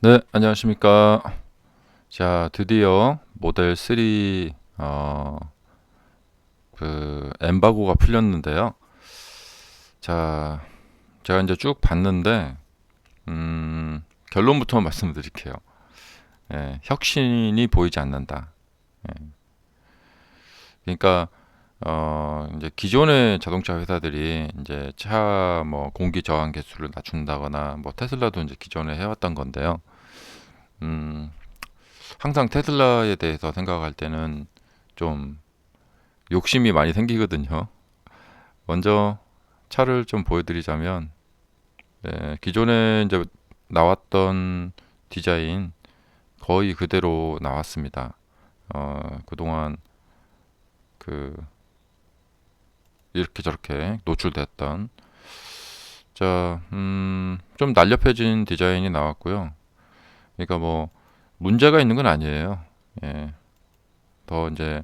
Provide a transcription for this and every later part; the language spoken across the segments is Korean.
네, 안녕하십니까. 자, 드디어 모델 3 엠바고가 풀렸는데요. 자, 제가 이제 쭉 봤는데 결론부터 말씀드릴게요. 예, 혁신이 보이지 않는다. 예, 그러니까 이제 기존의 자동차 회사들이 이제 차 뭐 공기 저항 계수를 낮춘다거나 뭐 테슬라도 이제 기존에 해왔던 건데요. 음, 항상 테슬라에 대해서 생각할 때는 좀 욕심이 많이 생기거든요. 먼저 차를 좀 보여드리자면, 네, 기존에 이제 나왔던 디자인 거의 그대로 나왔습니다. 그동안 그 이렇게 저렇게 노출됐던 좀 날렵해진 디자인이 나왔고요. 그러니까 뭐 문제가 있는 건 아니에요. 예, 더 이제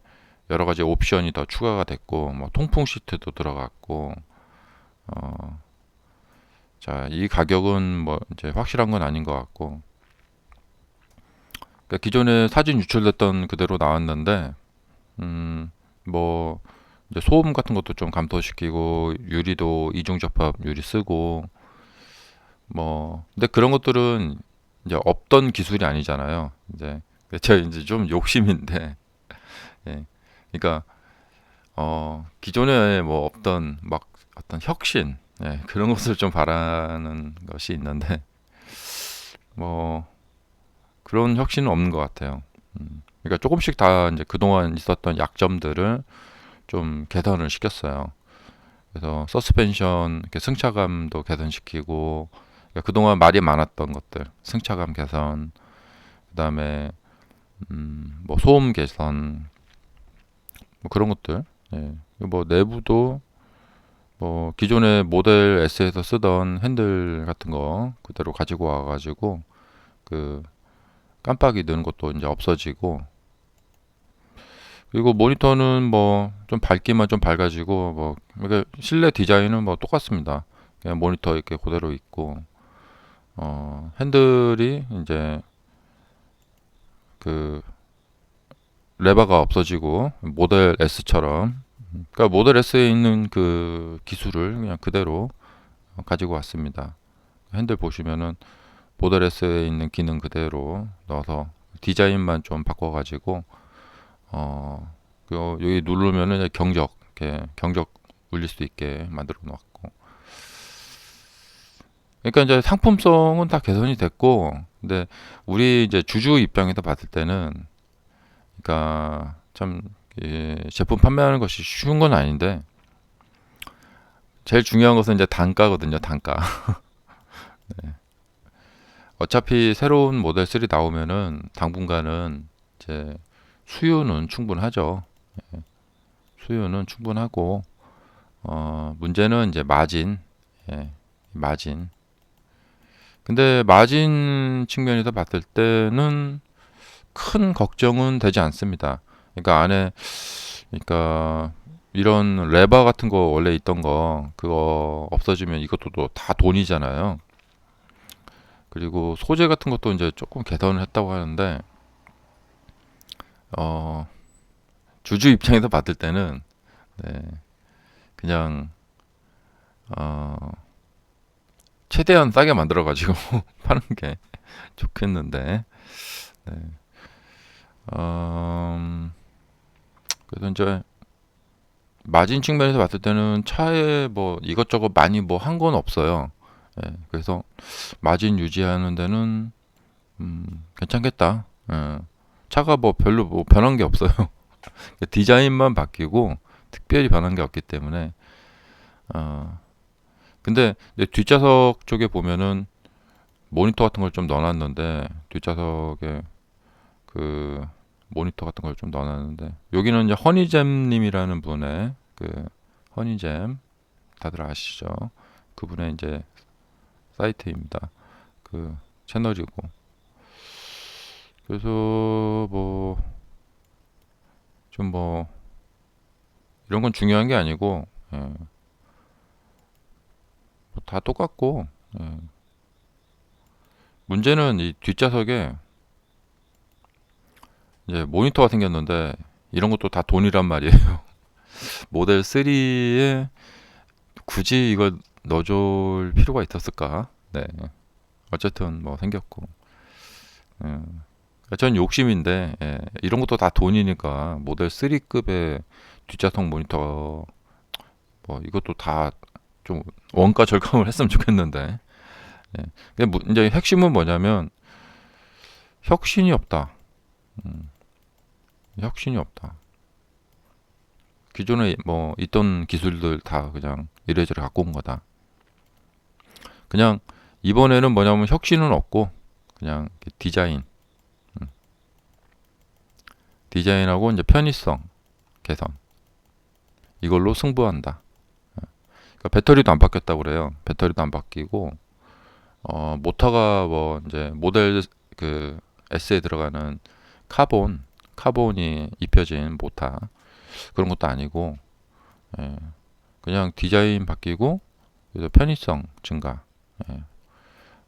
여러 가지 옵션이 더 추가가 됐고, 뭐 통풍 시트도 들어갔고, 어, 자, 이 가격은 뭐 이제 확실한 건 아닌 것 같고, 그러니까 기존에 사진 유출됐던 그대로 나왔는데, 뭐 이제 소음 같은 것도 좀 감소시키고, 유리도 이중 접합 유리 쓰고, 뭐 근데 그런 것들은 이제 없던 기술이 아니잖아요. 이제 제가 이제 좀 욕심인데, 예. 그러니까 기존에 뭐 없던 막 어떤 혁신, 예, 그런 것을 좀 바라는 것이 있는데, 뭐 그런 혁신은 없는 것 같아요. 그러니까 조금씩 다 이제 그동안 있었던 약점들을 좀 개선을 시켰어요. 그래서 서스펜션 이렇게 승차감도 개선시키고, 그러니까 그동안 말이 많았던 것들 승차감 개선, 그다음에 뭐 소음 개선, 뭐 그런 것들. 예. 뭐 내부도 뭐 기존의 모델 S에서 쓰던 핸들 같은 거 그대로 가지고 와가지고 그 깜빡이 넣는 것도 이제 없어지고, 그리고 모니터는 뭐 좀 밝기만 좀 밝아지고, 뭐 그러니까 실내 디자인은 뭐 똑같습니다. 그냥 모니터 이렇게 그대로 있고, 핸들이 이제 그 레버가 없어지고 모델 S처럼, 그러니까 모델 S에 있는 그 기술을 그냥 그대로 가지고 왔습니다. 핸들 보시면은 모델 S에 있는 기능 그대로 넣어서 디자인만 좀 바꿔가지고, 여기 누르면은 이제 경적, 이렇게 경적 울릴 수 있게 만들어 놓았고. 그러니까 이제 상품성은 다 개선이 됐고, 근데 우리 이제 주주 입장에서 봤을 때는, 그러니까 참 제품 판매하는 것이 쉬운 건 아닌데, 제일 중요한 것은 이제 단가거든요, 단가. 어차피 새로운 모델 3 나오면은 당분간은 이제 수요는 충분하죠. 수요는 충분하고, 문제는 이제 마진, 예, 마진. 근데 마진 측면에서 봤을 때는 큰 걱정은 되지 않습니다. 그러니까 안에, 그러니까 이런 레버 같은 거 원래 있던 거 그거 없어지면 이것도 또 다 돈이잖아요. 그리고 소재 같은 것도 이제 조금 개선을 했다고 하는데, 어, 주주 입장에서 봤을 때는, 네, 그냥 어, 최대한 싸게 만들어 가지고 파는 게 좋겠는데, 네. 음, 그래서 이제 마진 측면에서 봤을 때는 차에 뭐 이것저것 많이 뭐 한 건 없어요. 예, 그래서 마진 유지하는 데는 괜찮겠다. 예, 차가 뭐 별로 뭐 변한 게 없어요. 디자인만 바뀌고 특별히 변한 게 없기 때문에. 어, 근데 이제 뒷좌석 쪽에 보면은 모니터 같은 걸 좀 넣어놨는데, 뒷좌석에 그 모니터 같은 걸 좀 넣어놨는데, 여기는 이제 허니잼님이라는 분의 그 허니잼, 다들 아시죠? 그분의 이제 사이트입니다. 그 채널이고. 그래서 뭐 좀 뭐 이런 건 중요한 게 아니고, 예, 뭐다 똑같고, 예, 문제는 이 뒷좌석에 이제 모니터가 생겼는데 이런 것도 다 돈이란 말이에요. 모델 3에 굳이 이걸 넣어줄 필요가 있었을까? 네. 어쨌든 뭐 생겼고. 전 욕심인데 이런 것도 다 돈이니까 모델 3급의 뒷좌석 모니터 뭐 이것도 다 좀 원가 절감을 했으면 좋겠는데. 근데 이제 핵심은 뭐냐면 혁신이 없다. 혁신이 없다. 기존에 뭐 있던 기술들 다 그냥 이래저래 갖고 온 거다. 그냥 이번에는 뭐냐면 혁신은 없고 그냥 디자인하고 이제 편의성 개선 이걸로 승부한다. 그러니까 배터리도 안 바뀌었다고 그래요. 배터리도 안 바뀌고 모터가 뭐 이제 모델 그 S에 들어가는 카본이 입혀진 모터 그런 것도 아니고 그냥 디자인 바뀌고 그래서 편의성 증가.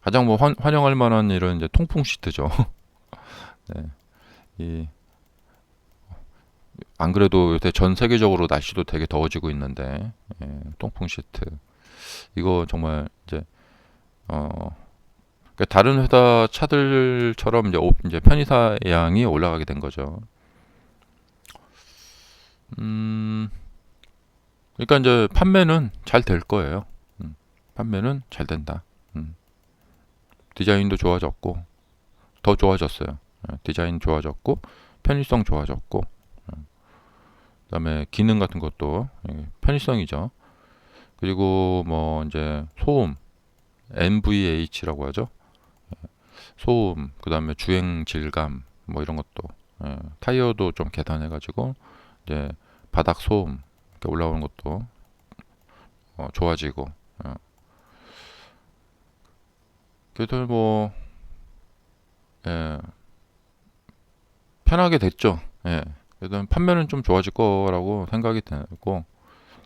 가장 뭐 환영할 만한 일은 이제 통풍 시트죠. 네. 안 그래도 요새 전 세계적으로 날씨도 되게 더워지고 있는데 통풍 시트 이거 정말 이제 그러니까 다른 회사 차들처럼 이제 편의사 양이 올라가게 된 거죠. 그러니까 이제 판매는 잘 될 거예요. 판매는 잘 된다. 디자인도 좋아졌고 더 좋아졌어요. 디자인 좋아졌고 편의성 좋아졌고 그다음에 기능 같은 것도 편의성이죠. 그리고 뭐 이제 소음 NVH라고 하죠. 소음 그다음에 주행 질감 뭐 이런 것도 타이어도 좀 개선해가지고 이제 바닥 소음 이렇게 올라오는 것도 좋아지고 그래도 뭐 편하게 됐죠. 그래도 판매는 좀 좋아질 거라고 생각이 되고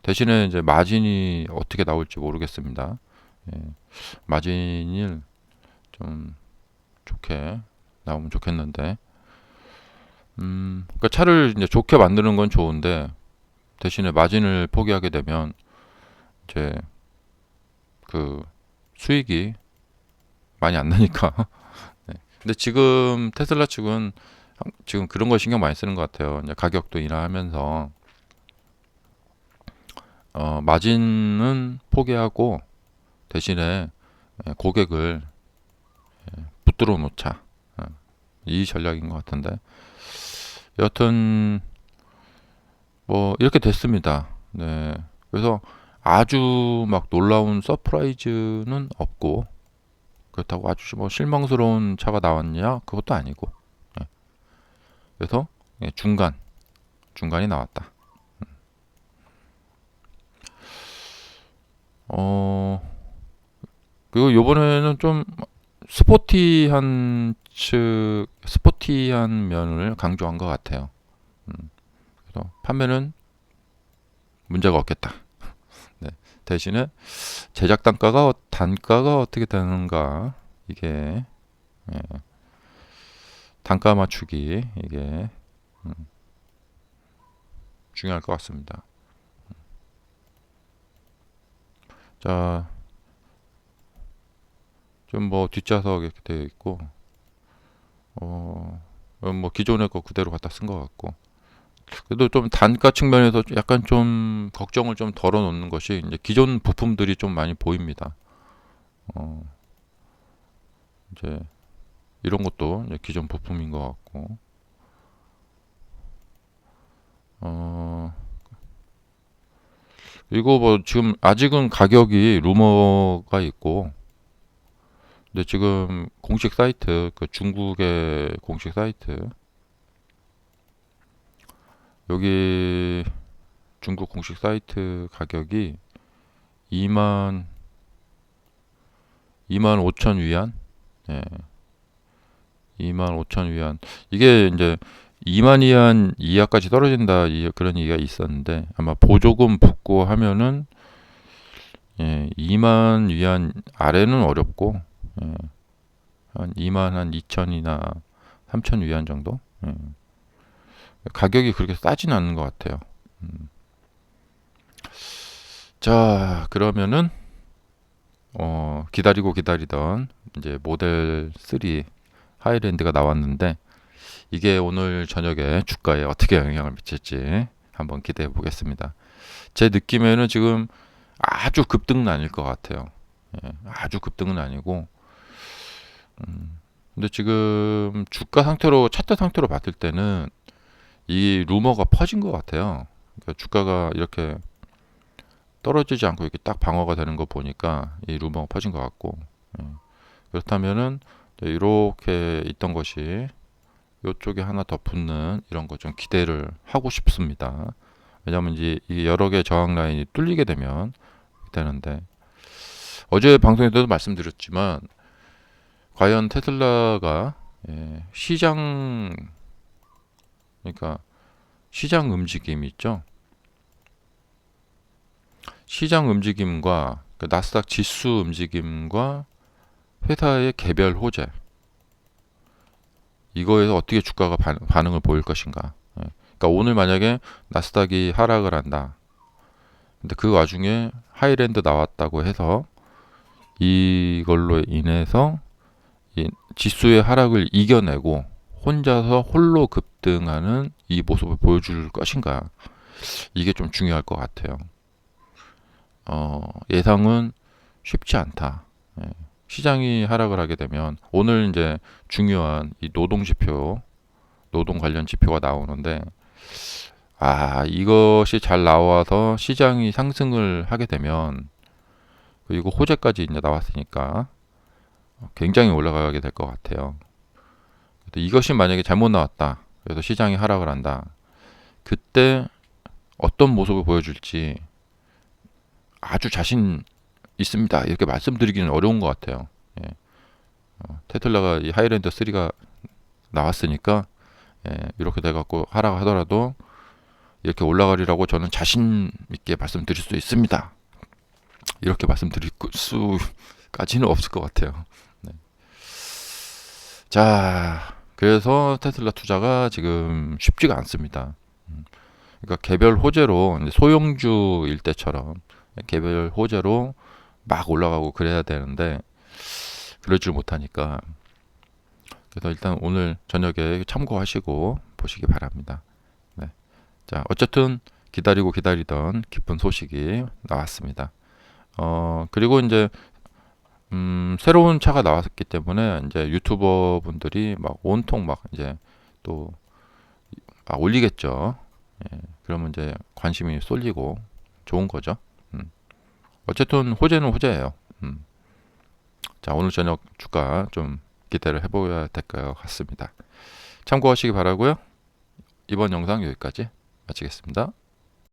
대신에 이제 마진이 어떻게 나올지 모르겠습니다. 마진을 좀 좋게 나오면 좋겠는데 그러니까 차를 이제 좋게 만드는 건 좋은데 대신에 마진을 포기하게 되면 이제 그 수익이 많이 안 나니까. 네. 근데 지금 테슬라 측은 지금 그런 거 신경 많이 쓰는 것 같아요. 이제 가격도 인하하면서 마진은 포기하고 대신에 고객을 붙들어 놓자. 이 전략인 것 같은데 여하튼 뭐 이렇게 됐습니다. 네. 그래서 아주 막 놀라운 서프라이즈는 없고 그렇다고 아주 뭐 실망스러운 차가 나왔냐 그것도 아니고 그래서 중간이 나왔다. 그리고 요번에는 좀 스포티한 면을 강조한 것 같아요. 그래서 판매는 문제가 없겠다. 네. 대신에 제작 단가가 어떻게 되는가 이게 단가 맞추기 이게 중요할 것 같습니다. 자, 좀 뭐 뒷좌석 이렇게 되어 있고, 뭐 기존의 거 그대로 갖다 쓴 것 같고, 그래도 좀 단가 측면에서 약간 좀 걱정을 좀 덜어놓는 것이 이제 기존 부품들이 좀 많이 보입니다. 이제 이런 것도 이제 기존 부품인 것 같고, 이거 뭐 지금 아직은 가격이 루머가 있고, 근데 지금 공식 사이트, 그 중국의 공식 사이트, 여기 중국 공식 사이트 가격이 2만 5천 위안, 예, 2만 5천 위안. 이게 이제 2만 위안 이하까지 떨어진다 그런 얘기가 있었는데 아마 보조금 붙고 하면은 2만 위안 아래는 어렵고 한 2만 한 2천이나 3천 위안 정도. 가격이 그렇게 싸진 않는 것 같아요. 자, 그러면은 기다리고 기다리던 이제 모델 3 하이랜드가 나왔는데 이게 오늘 저녁에 주가에 어떻게 영향을 미칠지 한번 기대해 보겠습니다. 제 느낌에는 지금 아주 급등은 아닐 것 같아요. 아주 급등은 아니고, 근데 지금 주가 상태로 차트 상태로 봤을 때는 이 루머가 퍼진 것 같아요. 그러니까 주가가 이렇게 떨어지지 않고 이렇게 딱 방어가 되는 거 보니까 이 루머가 퍼진 것 같고, 그렇다면은 이렇게 있던 것이 이쪽에 하나 더 붙는 이런 거 좀 기대를 하고 싶습니다. 왜냐하면 이제 이게 여러 개 저항 라인이 뚫리게 되면 되는데 어제 방송에서도 말씀드렸지만 과연 테슬라가 시장 그러니까 시장 움직임이 있죠. 시장 움직임과 그 나스닥 지수 움직임과 회사의 개별 호재 이거에서 어떻게 주가가 반응을 보일 것인가. 그러니까 오늘 만약에 나스닥이 하락을 한다. 근데 그 와중에 하이랜드 나왔다고 해서 이걸로 인해서 이 지수의 하락을 이겨내고 혼자서 홀로 급등하는 이 모습을 보여줄 것인가. 이게 좀 중요할 것 같아요. 예상은 쉽지 않다. 시장이 하락을 하게 되면 오늘 이제 중요한 이 노동 지표, 노동 관련 지표가 나오는데 이것이 잘 나와서 시장이 상승을 하게 되면 그리고 호재까지 이제 나왔으니까 굉장히 올라가게 될 것 같아요. 이것이 만약에 잘못 나왔다. 그래서 시장이 하락을 한다. 그때 어떤 모습을 보여줄지 아주 자신 있습니다. 이렇게 말씀드리기는 어려운 것 같아요. 테슬라가 이 하이랜드 3가 나왔으니까 이렇게 돼갖고 하락하더라도 이렇게 올라가리라고 저는 자신 있게 말씀드릴 수 있습니다. 이렇게 말씀드릴 수까지는 없을 것 같아요. 네. 자, 그래서 테슬라 투자가 지금 쉽지가 않습니다. 그러니까 개별 호재로 소형주일 때처럼 개별 호재로 막 올라가고 그래야 되는데 그럴 줄 못하니까 그래서 일단 오늘 저녁에 참고하시고 보시기 바랍니다. 네. 자, 어쨌든 기다리고 기다리던 기쁜 소식이 나왔습니다. 그리고 이제 새로운 차가 나왔기 때문에 이제 유튜버 분들이 막 온통 막 이제 또 올리겠죠. 그러면 이제 관심이 쏠리고 좋은 거죠. 어쨌든 호재는 호재예요. 자, 오늘 저녁 주가 좀 기대를 해봐야 될 것 같습니다. 참고하시기 바라고요. 이번 영상 여기까지 마치겠습니다.